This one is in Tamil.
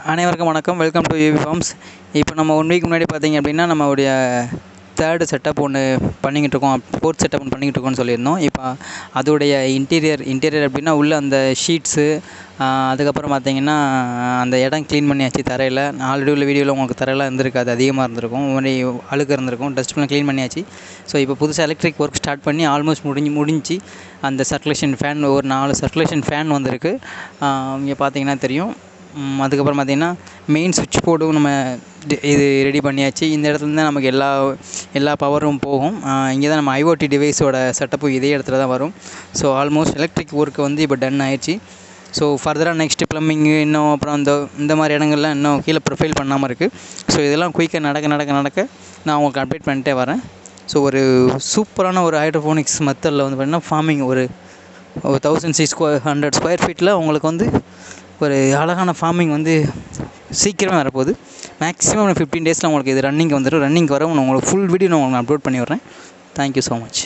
அனைவருக்கும் வணக்கம். Welcome to UVFarms. இப்போ நம்ம 1 வீக் முன்னாடி பார்த்தீங்க அப்படின்னா நம்மளுடைய தேர்டு செட்டப் ஒன்று பண்ணிக்கிட்டு இருக்கோம், ஃபோர்த் செட்டப் ஒன்று பண்ணிக்கிட்டு இருக்கோம்னு சொல்லியிருந்தோம். இப்போ அதோடைய இன்டீரியர் அப்படின்னா உள்ள அந்த ஷீட்ஸு, அதுக்கப்புறம் பார்த்தீங்கன்னா அந்த இடம் க்ளீன் பண்ணியாச்சு. தரையில் ஆல்ரெடி உள்ள வீடியோவில் உங்களுக்கு தரையெல்லாம் இருந்திருக்காது, அதிகமாக இருந்திருக்கும், மாதிரி அழுக்கு இருந்திருக்கும். டஸ்ட்பின் க்ளீன் பண்ணியாச்சு. ஸோ இப்போ புதுசாக எலக்ட்ரிக் ஒர்க் ஸ்டார்ட் பண்ணி ஆல்மோஸ்ட் முடிஞ்சு அந்த சர்க்குலேஷன் ஃபேன் ஒரு 4 சர்க்குலேஷன் ஃபேன் வந்திருக்கு. இங்கே பார்த்தீங்கன்னா தெரியும். அதுக்கப்புறம் பார்த்திங்கன்னா மெயின் சுவிட்ச் போர்டும் நம்ம இது ரெடி பண்ணியாச்சு. இந்த இடத்துலேருந்து நமக்கு எல்லா பவரும் போகும். இங்கே தான் நம்ம IoT டிவைஸோட செட்டப்பும் இதே இடத்துல தான் வரும். ஸோ ஆல்மோஸ்ட் எலக்ட்ரிக் ஒர்க்கு வந்து இப்போ டன் ஆயிடுச்சு. ஸோ ஃபர்தராக நெக்ஸ்ட்டு ப்ளம்பிங்கு இன்னும் அப்புறம் இந்த மாதிரி இடங்கள்லாம் இன்னும் கீழே ப்ரொஃபைல் பண்ணாமல் இருக்குது. ஸோ இதெல்லாம் குயிக்காக நடக்க நான் உங்களுக்கு அப்டேட் பண்ணிட்டே வரேன். ஸோ ஒரு சூப்பரான ஒரு ஹைட்ரோஃபோனிக்ஸ் மெத்தடில் வந்து பார்த்திங்கன்னா ஃபார்மிங் ஒரு 1600 ஸ்கொயர் ஃபீட்டில் உங்களுக்கு வந்து ஒரு அழகான ஃபார்மிங் வந்து சீக்கிரமே வரப்போகுது. மேக்ஸிமம் 15 டேஸில் உங்களுக்கு இது ரன்னிங் வந்துடும். ரன்னிங் வர உங்களுக்கு ஃபுல் வீடியோ நான் உங்களுக்கு அப்லோட் பண்ணி விட்றேன். Thank you so much.